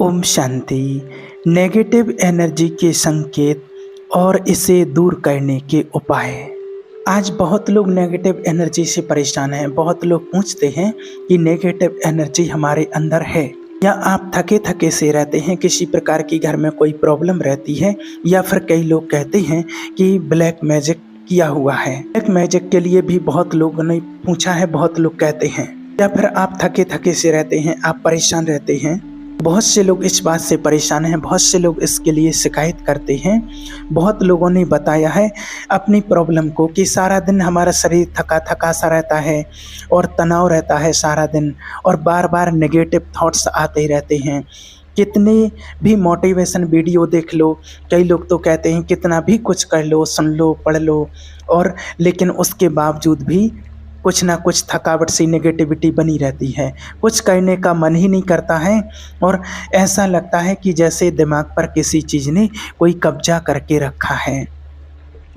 Om Shanti. Negative energy के संकेत और इसे दूर करने के उपाय। आज बहुत लोग नेगेटिव एनर्जी से परेशान हैं। बहुत लोग पूछते हैं कि नेगेटिव एनर्जी हमारे अंदर है या आप थके थके से रहते हैं, किसी प्रकार की घर में कोई प्रॉब्लम रहती है, या फिर कई लोग कहते हैं कि ब्लैक मैजिक किया हुआ है। ब्लैक मैजिक के लिए भी बहुत लोगों ने पूछा है, बहुत लोग कहते हैं। या फिर आप थके थके से रहते हैं, आप परेशान रहते हैं। बहुत से लोग इस बात से परेशान हैं, बहुत से लोग इसके लिए शिकायत करते हैं। बहुत लोगों ने बताया है अपनी प्रॉब्लम को कि सारा दिन हमारा शरीर थका थका सा रहता है और तनाव रहता है सारा दिन, और बार बार नेगेटिव थॉट्स आते रहते हैं। कितनी भी मोटिवेशन वीडियो देख लो, कई लोग तो कहते हैं कितना भी कुछ कर लो, सुन लो, पढ़ लो, और लेकिन उसके बावजूद भी कुछ ना कुछ थकावट सी नेगेटिविटी बनी रहती है। कुछ करने का मन ही नहीं करता है और ऐसा लगता है कि जैसे दिमाग पर किसी चीज़ ने कोई कब्जा करके रखा है।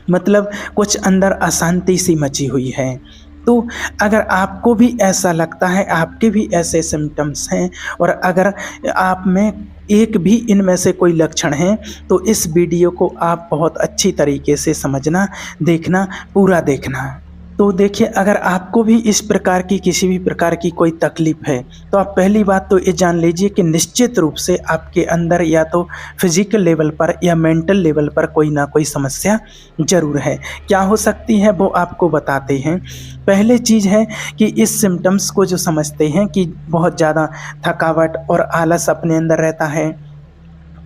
मतलब कुछ अंदर अशांति सी मची हुई है। तो अगर आपको भी ऐसा लगता है, आपके भी ऐसे सिम्टम्स हैं, और अगर आप में एक भी इनमें से कोई लक्षण हैं, तो इस वीडियो को आप बहुत अच्छी तरीके से समझना, देखना, पूरा देखना। तो देखिए, अगर आपको भी इस प्रकार की किसी भी प्रकार की कोई तकलीफ़ है, तो आप पहली बात तो ये जान लीजिए कि निश्चित रूप से आपके अंदर या तो फिजिकल लेवल पर या मेंटल लेवल पर कोई ना कोई समस्या ज़रूर है। क्या हो सकती है वो आपको बताते हैं। पहले चीज़ है कि इस सिम्टम्स को जो समझते हैं कि बहुत ज़्यादा थकावट और आलस अपने अंदर रहता है,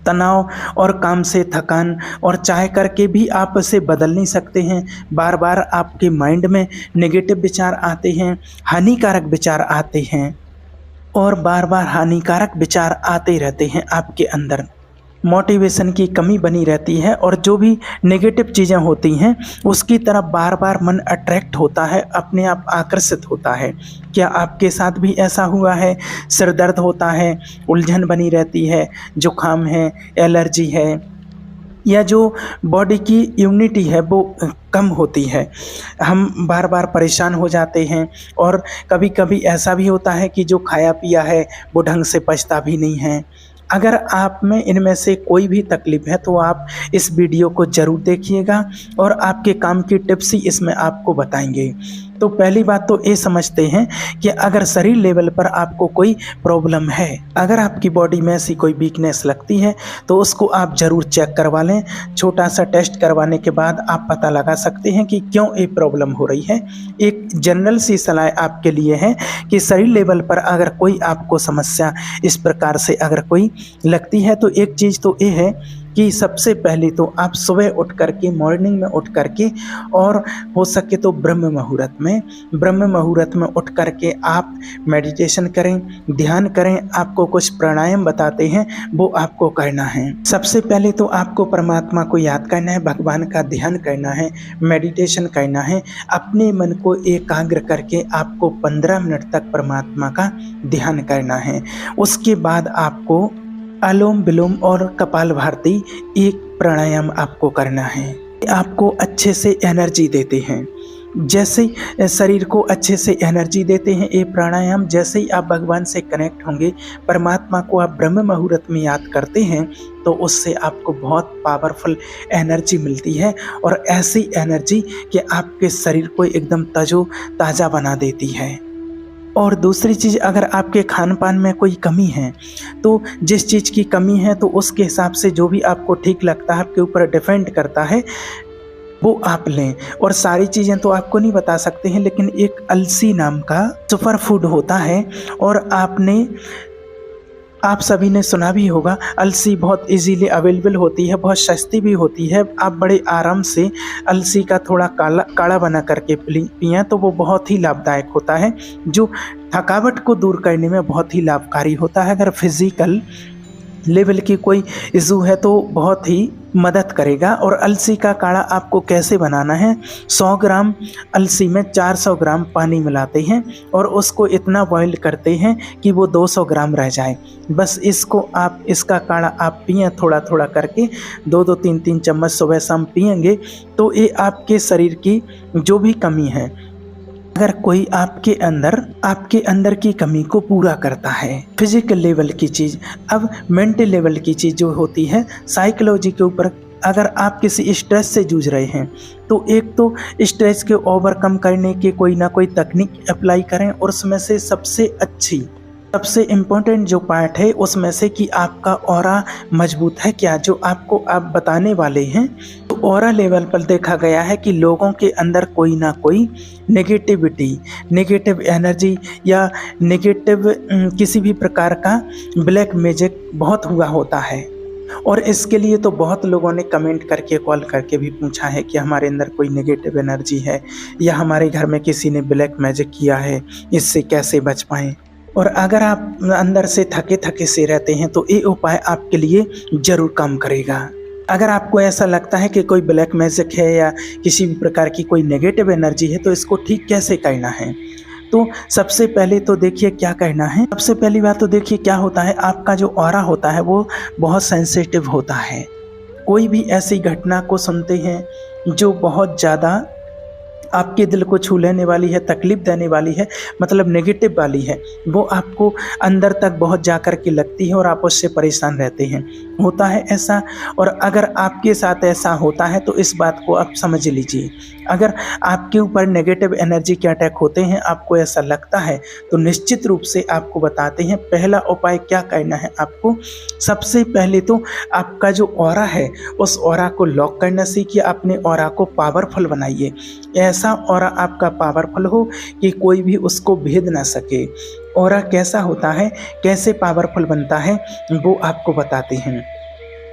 तनाव और काम से थकान, और चाह करके भी आप इसे बदल नहीं सकते हैं। बार बार आपके माइंड में नेगेटिव विचार आते हैं, हानिकारक विचार आते हैं, और बार बार हानिकारक विचार आते रहते हैं आपके अंदर। मोटिवेशन की कमी बनी रहती है, और जो भी नेगेटिव चीज़ें होती हैं उसकी तरफ बार बार मन अट्रैक्ट होता है, अपने आप आकर्षित होता है। क्या आपके साथ भी ऐसा हुआ है? सिर दर्द होता है, उलझन बनी रहती है, जुकाम है, एलर्जी है, या जो बॉडी की इम्यूनिटी है वो कम होती है, हम बार बार परेशान हो जाते हैं। और कभी कभी ऐसा भी होता है कि जो खाया पिया है वो ढंग से पचता भी नहीं है। अगर आप में इनमें से कोई भी तकलीफ़ है तो आप इस वीडियो को ज़रूर देखिएगा, और आपके काम की टिप्स ही इसमें आपको बताएंगे। तो पहली बात तो ये समझते हैं कि अगर शरीर लेवल पर आपको कोई प्रॉब्लम है, अगर आपकी बॉडी में ऐसी कोई वीकनेस लगती है, तो उसको आप ज़रूर चेक करवा लें। छोटा सा टेस्ट करवाने के बाद आप पता लगा सकते हैं कि क्यों ये प्रॉब्लम हो रही है। एक जनरल सी सलाह आपके लिए है कि शरीर लेवल पर अगर कोई आपको समस्या इस प्रकार से अगर कोई लगती है, तो एक चीज़ तो ये है कि सबसे पहले तो आप सुबह उठ करके, मॉर्निंग में उठ करके, और हो सके तो ब्रह्म मुहूर्त में उठ करके आप मेडिटेशन करें, ध्यान करें। आपको कुछ प्राणायाम बताते हैं, वो आपको करना है। सबसे पहले तो आपको परमात्मा को याद करना है, भगवान का ध्यान करना है, मेडिटेशन करना है। अपने मन को एकाग्र करके आपको 15 मिनट तक परमात्मा का ध्यान करना है। उसके बाद आपको अनुलोम विलोम और कपालभाति एक प्राणायाम आपको करना है। आपको अच्छे से एनर्जी देते हैं, जैसे शरीर को अच्छे से एनर्जी देते हैं ये प्राणायाम। जैसे ही आप भगवान से कनेक्ट होंगे, परमात्मा को आप ब्रह्म मुहूर्त में याद करते हैं, तो उससे आपको बहुत पावरफुल एनर्जी मिलती है, और ऐसी एनर्जी कि आपके शरीर को एकदम ताज़ा बना देती है। और दूसरी चीज़, अगर आपके खान पान में कोई कमी है, तो जिस चीज़ की कमी है तो उसके हिसाब से जो भी आपको ठीक लगता है, आपके ऊपर डिपेंड करता है, वो आप लें। और सारी चीज़ें तो आपको नहीं बता सकते हैं, लेकिन एक अलसी नाम का सुपर फूड होता है, और आप सभी ने सुना भी होगा। अलसी बहुत इजीली अवेलेबल होती है, बहुत सस्ती भी होती है। आप बड़े आराम से अलसी का थोड़ा काढ़ा बना करके पिएं, तो वो बहुत ही लाभदायक होता है, जो थकावट को दूर करने में बहुत ही लाभकारी होता है। अगर फिजिकल लेवल की कोई इशू है तो बहुत ही मदद करेगा। और अलसी का काढ़ा आपको कैसे बनाना है? 100 ग्राम अलसी में 400 ग्राम पानी मिलाते हैं, और उसको इतना बॉईल करते हैं कि वो 200 ग्राम रह जाए। बस इसका काढ़ा आप पिएं, थोड़ा थोड़ा करके 2-2, 3-3 चम्मच सुबह शाम पिएंगे, तो ये आपके शरीर की जो भी कमी है, अगर कोई आपके अंदर की कमी को पूरा करता है। फिजिकल लेवल की चीज़, अब मेंटल लेवल की चीज़ जो होती है साइकोलॉजी के ऊपर, अगर आप किसी स्ट्रेस से जूझ रहे हैं तो एक तो स्ट्रेस के ओवरकम करने के कोई ना कोई तकनीक अप्लाई करें, और उसमें से सबसे इम्पोर्टेंट जो पार्ट है उसमें से कि आपका ऑरा मजबूत है क्या, जो आपको आप बताने वाले हैं। तो ऑरा लेवल पर देखा गया है कि लोगों के अंदर कोई ना कोई नेगेटिविटी, नेगेटिव एनर्जी या नेगेटिव किसी भी प्रकार का ब्लैक मैजिक बहुत हुआ होता है। और इसके लिए तो बहुत लोगों ने कमेंट करके, कॉल करके भी पूछा है कि हमारे अंदर कोई नेगेटिव एनर्जी है या हमारे घर में किसी ने ब्लैक मैजिक किया है, इससे कैसे बच पाएँ। और अगर आप अंदर से थके से रहते हैं तो ये उपाय आपके लिए ज़रूर काम करेगा। अगर आपको ऐसा लगता है कि कोई ब्लैक मैजिक है या किसी भी प्रकार की कोई नेगेटिव एनर्जी है, तो इसको ठीक कैसे करना है। तो सबसे पहले तो देखिए क्या करना है। सबसे पहली बात तो देखिए क्या होता है, आपका जो ऑरा होता है वो बहुत सेंसिटिव होता है। कोई भी ऐसी घटना को सुनते हैं जो बहुत ज़्यादा आपके दिल को छू लेने वाली है, तकलीफ देने वाली है, मतलब नेगेटिव वाली है, वो आपको अंदर तक बहुत जा कर के लगती है और आप उससे परेशान रहते हैं। होता है ऐसा, और अगर आपके साथ ऐसा होता है तो इस बात को आप समझ लीजिए। अगर आपके ऊपर नेगेटिव एनर्जी के अटैक होते हैं, आपको ऐसा लगता है, तो निश्चित रूप से आपको बताते हैं पहला उपाय क्या करना है आपको। सबसे पहले तो आपका जो ऑरा है उस ऑरा को लॉक करना सीखिए, अपने ऑरा को पावरफुल बनाइए। ऐसा ऑरा आपका पावरफुल हो कि कोई भी उसको भेद ना सके। ऑरा कैसा होता है, कैसे पावरफुल बनता है, वो आपको बताते हैं।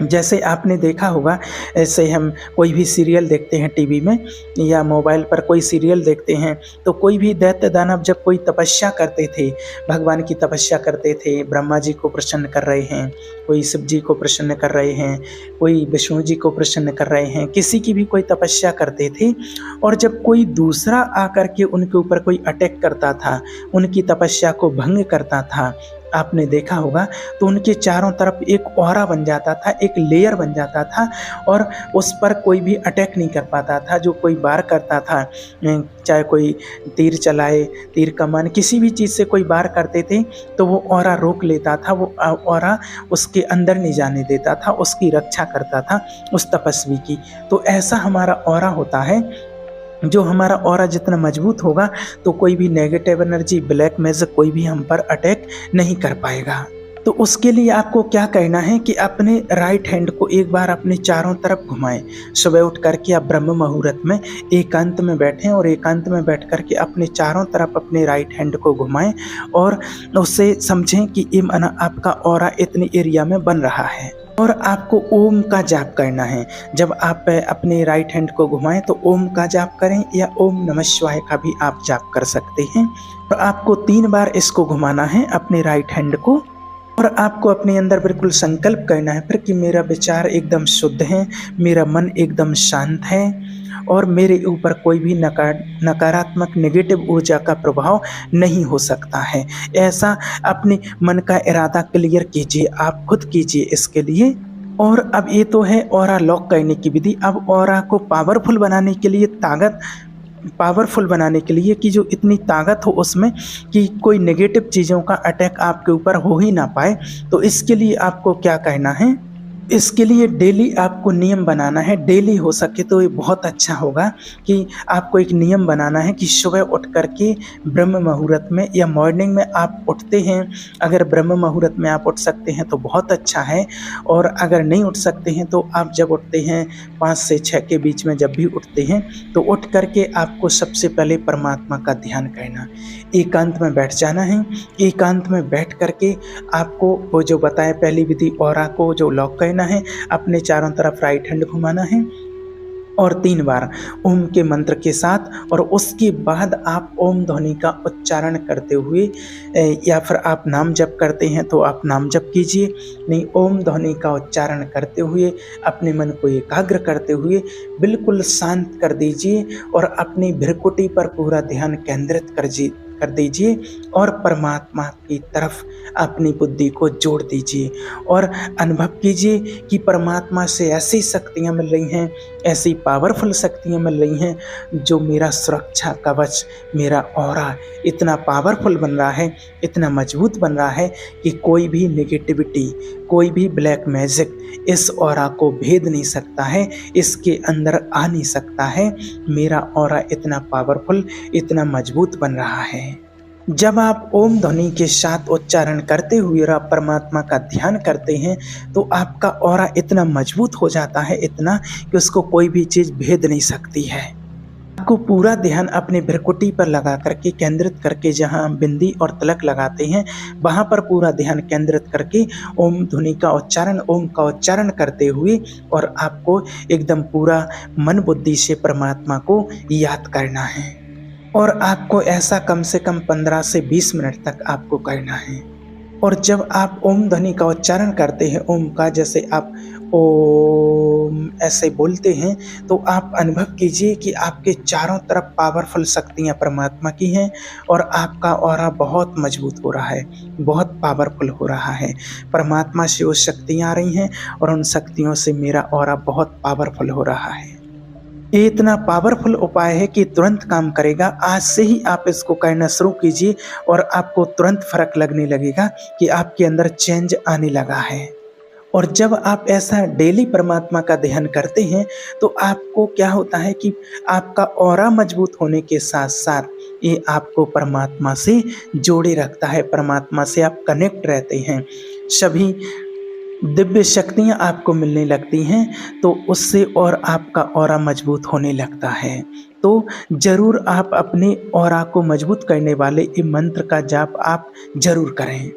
जैसे आपने देखा होगा, ऐसे हम कोई भी सीरियल देखते हैं टीवी में या मोबाइल पर कोई सीरियल देखते हैं, तो कोई भी दैत्य दानव जब कोई तपस्या करते थे, भगवान की तपस्या करते थे, ब्रह्मा जी को प्रसन्न कर रहे हैं, कोई शिव जी को प्रसन्न कर रहे हैं, कोई विष्णु जी को प्रसन्न कर रहे हैं, किसी की भी कोई तपस्या करते थे, और जब कोई दूसरा आकर के उनके ऊपर कोई अटैक करता था, उनकी तपस्या को भंग करता था, आपने देखा होगा, तो उनके चारों तरफ एक ऑरा बन जाता था, एक लेयर बन जाता था, और उस पर कोई भी अटैक नहीं कर पाता था। जो कोई वार करता था, चाहे कोई तीर चलाए, तीर कमान, किसी भी चीज़ से कोई वार करते थे, तो वो ऑरा रोक लेता था, वो ऑरा उसके अंदर नहीं जाने देता था, उसकी रक्षा करता था उस तपस्वी की। तो ऐसा हमारा ऑरा होता है। जो हमारा ऑरा जितना मजबूत होगा तो कोई भी नेगेटिव एनर्जी, ब्लैक मैजिक कोई भी हम पर अटैक नहीं कर पाएगा। तो उसके लिए आपको क्या करना है कि अपने राइट हैंड को एक बार अपने चारों तरफ घुमाएं। सुबह उठ करके आप ब्रह्म मुहूर्त में एकांत में बैठें और एकांत में बैठ करके अपने चारों तरफ अपने राइट हैंड को घुमाएं और उससे समझें कि आपका ऑरा इतनी एरिया में बन रहा है। और आपको ओम का जाप करना है। जब आप अपने राइट हैंड को घुमाएं तो ओम का जाप करें, या ओम नमः शिवाय का भी आप जाप कर सकते हैं। और आपको 3 बार इसको घुमाना है अपने राइट हैंड को, और आपको अपने अंदर बिल्कुल संकल्प करना है फिर कि मेरा विचार एकदम शुद्ध है, मेरा मन एकदम शांत है, और मेरे ऊपर कोई भी नकारात्मक नेगेटिव ऊर्जा का प्रभाव नहीं हो सकता है। ऐसा अपने मन का इरादा क्लियर कीजिए, आप खुद कीजिए इसके लिए। और अब ये तो है ऑरा लॉक करने की विधि। अब ऑरा को पावरफुल बनाने के लिए कि जो इतनी ताकत हो उसमें कि कोई नेगेटिव चीज़ों का अटैक आपके ऊपर हो ही ना पाए, तो इसके लिए आपको क्या करना है, इसके लिए डेली आपको नियम बनाना है। डेली हो सके तो ये बहुत अच्छा होगा कि आपको एक नियम बनाना है कि सुबह उठ करके ब्रह्म मुहूर्त में या मॉर्निंग में आप उठते हैं। अगर ब्रह्म मुहूर्त में आप उठ सकते हैं तो बहुत अच्छा है, और अगर नहीं उठ सकते हैं तो आप जब उठते हैं 5 से 6 के बीच में जब भी उठते हैं तो उठ करके आपको सबसे पहले परमात्मा का ध्यान करना, एकांत में बैठ जाना है। एकांत में बैठ करके आपको वो जो बताया पहली विधि ऑरा को जो लॉक करना है, अपने चारों तरफ राइट हैंड घुमाना है और 3 बार ओम के मंत्र के साथ, और उसके बाद आप ओम ध्वनि का उच्चारण करते हुए, या फिर आप नाम जप करते हैं तो आप नाम जप कीजिए, नहीं ओम ध्वनि का उच्चारण करते हुए अपने मन को एकाग्र करते हुए बिल्कुल शांत कर दीजिए और अपनी भ्रिकुटी पर पूरा ध्यान केंद्रित कर दीजिए और परमात्मा की तरफ अपनी बुद्धि को जोड़ दीजिए और अनुभव कीजिए कि परमात्मा से ऐसी शक्तियाँ मिल रही हैं, ऐसी पावरफुल शक्तियाँ मिल रही हैं जो मेरा सुरक्षा कवच, मेरा ऑरा इतना पावरफुल बन रहा है, इतना मजबूत बन रहा है कि कोई भी नेगेटिविटी, कोई भी ब्लैक मैजिक इस ऑरा को भेद नहीं सकता है, इसके अंदर आ नहीं सकता है। मेरा ऑरा इतना पावरफुल, इतना मजबूत बन रहा है। जब आप ओम ध्वनि के साथ उच्चारण करते हुए परमात्मा का ध्यान करते हैं तो आपका ऑरा इतना मजबूत हो जाता है, इतना कि उसको कोई भी चीज़ भेद नहीं सकती है। आपको पूरा ध्यान अपने भ्रकुटी पर लगा करके केंद्रित करके, जहाँ बिंदी और तिलक लगाते हैं वहाँ पर पूरा ध्यान केंद्रित करके ओम ध्वनि का उच्चारण, ओम का उच्चारण करते हुए, और आपको एकदम पूरा मन बुद्धि से परमात्मा को याद करना है। और आपको ऐसा कम से कम 15 से 20 मिनट तक आपको करना है। और जब आप ओम ध्वनि का उच्चारण करते हैं, ओम का जैसे आप ओम ऐसे बोलते हैं, तो आप अनुभव कीजिए कि आपके चारों तरफ पावरफुल शक्तियाँ परमात्मा की हैं और आपका ऑरा बहुत मजबूत हो रहा है, बहुत पावरफुल हो रहा है। परमात्मा से वो शक्तियाँ आ रही हैं और उन शक्तियों से मेरा ऑरा बहुत पावरफुल हो रहा है। ये इतना पावरफुल उपाय है कि तुरंत काम करेगा। आज से ही आप इसको करना शुरू कीजिए और आपको तुरंत फर्क लगने लगेगा कि आपके अंदर चेंज आने लगा है। और जब आप ऐसा डेली परमात्मा का ध्यान करते हैं तो आपको क्या होता है कि आपका ऑरा मजबूत होने के साथ साथ ये आपको परमात्मा से जोड़े रखता है, परमात्मा से आप कनेक्ट रहते हैं। सभी दिव्य शक्तियाँ आपको मिलने लगती हैं तो उससे और आपका ऑरा मजबूत होने लगता है। तो ज़रूर आप अपने ऑरा को मजबूत करने वाले ये मंत्र का जाप आप ज़रूर करें।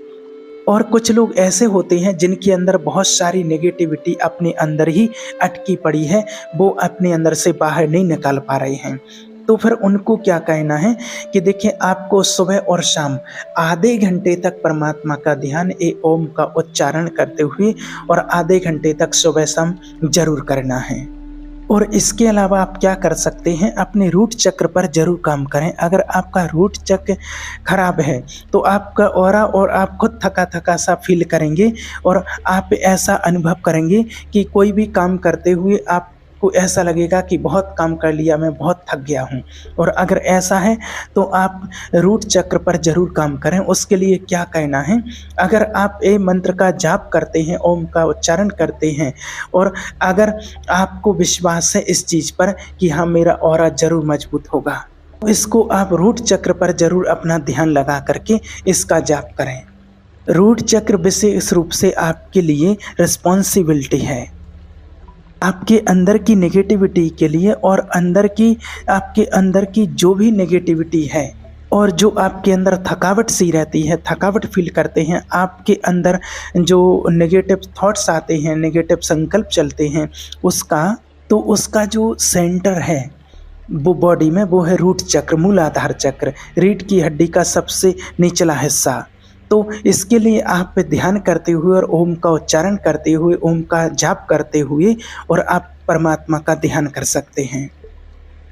और कुछ लोग ऐसे होते हैं जिनके अंदर बहुत सारी नेगेटिविटी अपने अंदर ही अटकी पड़ी है, वो अपने अंदर से बाहर नहीं निकाल पा रहे हैं। तो फिर उनको क्या कहना है कि देखिए, आपको सुबह और शाम आधे घंटे तक परमात्मा का ध्यान ए ओम का उच्चारण करते हुए और आधे घंटे तक सुबह शाम जरूर करना है। और इसके अलावा आप क्या कर सकते हैं, अपने रूट चक्र पर जरूर काम करें। अगर आपका रूट चक्र खराब है तो आपका ऑरा और आप खुद थका थका सा फील करेंगे और आप ऐसा अनुभव करेंगे कि कोई भी काम करते हुए आप को ऐसा लगेगा कि बहुत काम कर लिया, मैं बहुत थक गया हूँ। और अगर ऐसा है तो आप रूट चक्र पर जरूर काम करें। उसके लिए क्या कहना है, अगर आप ए मंत्र का जाप करते हैं, ओम का उच्चारण करते हैं और अगर आपको विश्वास है इस चीज़ पर कि हाँ मेरा ऑरा जरूर मजबूत होगा, तो इसको आप रूट चक्र पर जरूर अपना ध्यान लगा करके इसका जाप करें। रूट चक्र विशेष रूप से आपके लिए रिस्पॉन्सिबिलिटी है, आपके अंदर की नेगेटिविटी के लिए और आपके अंदर की जो भी नेगेटिविटी है और जो आपके अंदर थकावट सी रहती है, थकावट फील करते हैं, आपके अंदर जो नेगेटिव थॉट्स आते हैं, नेगेटिव संकल्प चलते हैं, उसका जो सेंटर है वो बॉडी में, वो है रूट चक्र, मूलाधार चक्र, रीढ़ की हड्डी का सबसे निचला हिस्सा। तो इसके लिए आप ध्यान करते हुए और ओम का उच्चारण करते हुए, ओम का जाप करते हुए और आप परमात्मा का ध्यान कर सकते हैं।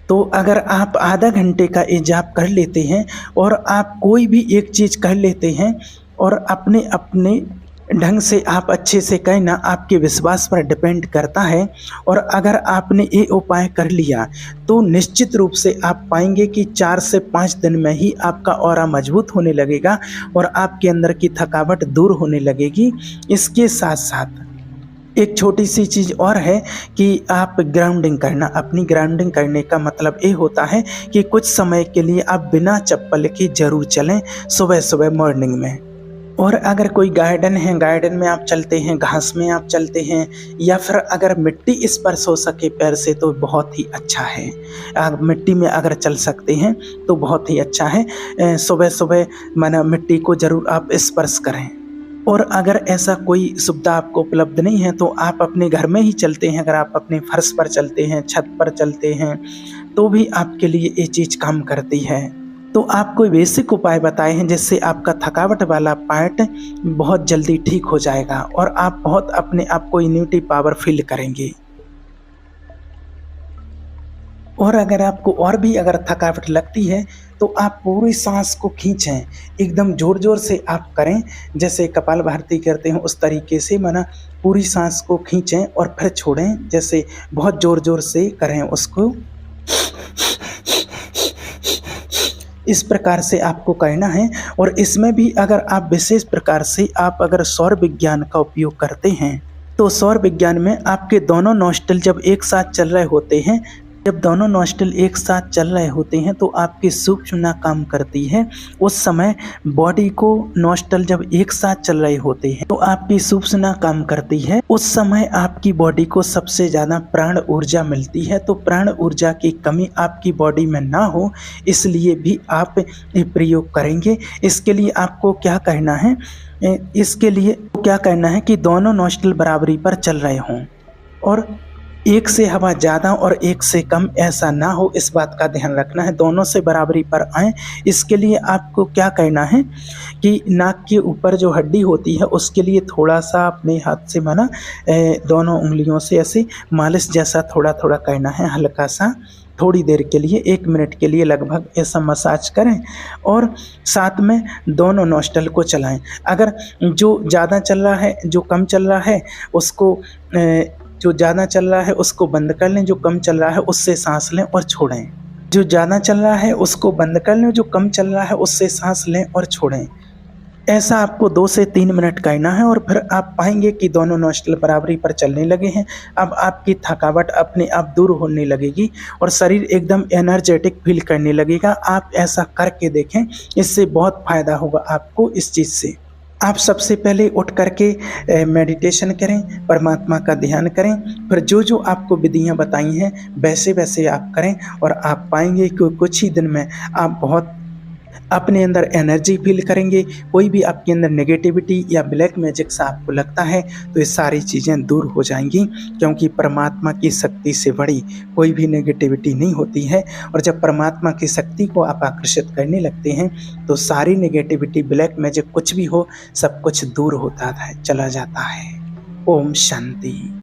तो अगर आप आधा घंटे का ये जाप कर लेते हैं और आप कोई भी एक चीज़ कर लेते हैं और अपने अपने ढंग से आप अच्छे से कहना, आपके विश्वास पर डिपेंड करता है। और अगर आपने ये उपाय कर लिया तो निश्चित रूप से आप पाएंगे कि 4 से 5 दिन में ही आपका ऑरा मजबूत होने लगेगा और आपके अंदर की थकावट दूर होने लगेगी। इसके साथ साथ एक छोटी सी चीज़ और है कि आप ग्राउंडिंग करना। अपनी ग्राउंडिंग करने का मतलब ये होता है कि कुछ समय के लिए आप बिना चप्पल के जरूर चलें सुबह सुबह मॉर्निंग में। और अगर कोई गार्डन है, गार्डन में आप चलते हैं, घास में आप चलते हैं, या फिर अगर मिट्टी स्पर्श हो सके पैर से तो बहुत ही अच्छा है। मिट्टी में अगर चल सकते हैं तो बहुत ही अच्छा है। सुबह सुबह माना मिट्टी को ज़रूर आप स्पर्श करें। और अगर ऐसा कोई सुविधा आपको उपलब्ध नहीं है तो आप अपने घर में ही चलते हैं, अगर आप अपने फर्श पर चलते हैं, छत पर चलते हैं, तो भी आपके लिए ये चीज़ काम करती है। तो आपको बेसिक उपाय बताए हैं जिससे आपका थकावट वाला पार्ट बहुत जल्दी ठीक हो जाएगा और आप बहुत अपने आप को इम्यूनिटी पावर फील करेंगे। और अगर आपको और भी अगर थकावट लगती है तो आप पूरी सांस को खींचें, एकदम ज़ोर ज़ोर से आप करें, जैसे कपालभाति करते हैं उस तरीके से माना पूरी सांस को खींचें और फिर छोड़ें, जैसे बहुत ज़ोर ज़ोर से करें उसको। इस प्रकार से आपको करना है। और इसमें भी अगर आप विशेष प्रकार से आप अगर सौर विज्ञान का उपयोग करते हैं, तो सौर विज्ञान में आपके दोनों नॉस्ट्रिल जब एक साथ चल रहे होते हैं, जब दोनों नॉस्ट्रिल एक साथ चल रहे होते हैं तो आपकी सूक्ष्म नाक काम करती है। उस समय बॉडी को नॉस्ट्रिल जब एक साथ चल रहे होते हैं तो आपकी सूक्ष्म नाक काम करती है। उस समय आपकी बॉडी को सबसे ज़्यादा प्राण ऊर्जा मिलती है। तो प्राण ऊर्जा की कमी आपकी बॉडी में ना हो, इसलिए भी आप ये प्रयोग करेंगे। इसके लिए आपको क्या करना है, इसके लिए क्या करना है कि दोनों नॉस्ट्रिल बराबरी पर चल रहे हों और एक से हवा ज़्यादा और एक से कम ऐसा ना हो, इस बात का ध्यान रखना है, दोनों से बराबरी पर आए। इसके लिए आपको क्या करना है कि नाक के ऊपर जो हड्डी होती है उसके लिए थोड़ा सा अपने हाथ से माना दोनों उंगलियों से ऐसे मालिश जैसा थोड़ा थोड़ा करना है, हल्का सा, थोड़ी देर के लिए, 1 मिनट के लिए लगभग ऐसा मसाज करें और साथ में दोनों नॉस्ट्रिल को चलाएं। अगर जो ज़्यादा चल रहा है, जो कम चल रहा है उसको जो ज़्यादा चल रहा है उसको बंद कर लें, जो कम चल रहा है उससे सांस लें और छोड़ें। जो ज़्यादा चल रहा है उसको बंद कर लें, जो कम चल रहा है उससे सांस लें और छोड़ें। ऐसा आपको 2 से 3 मिनट करना है और फिर आप पाएंगे कि दोनों नॉस्ट्रिल बराबरी पर चलने लगे हैं। अब आपकी थकावट अपने आप दूर होने लगेगी और शरीर एकदम एनर्जेटिक फील करने लगेगा। आप ऐसा करके देखें, इससे बहुत फ़ायदा होगा आपको इस चीज़ से। आप सबसे पहले उठ करके मेडिटेशन करें, परमात्मा का ध्यान करें, फिर जो जो आपको विधियां बताई हैं वैसे वैसे आप करें और आप पाएंगे कि कुछ ही दिन में आप बहुत अपने अंदर एनर्जी फील करेंगे। कोई भी आपके अंदर नेगेटिविटी या ब्लैक मैजिक सा आपको लगता है तो ये सारी चीज़ें दूर हो जाएंगी, क्योंकि परमात्मा की शक्ति से बड़ी कोई भी नेगेटिविटी नहीं होती है। और जब परमात्मा की शक्ति को आप आकर्षित करने लगते हैं तो सारी नेगेटिविटी, ब्लैक मैजिक कुछ भी हो, सब कुछ दूर होता है, चला जाता है। ओम शांति।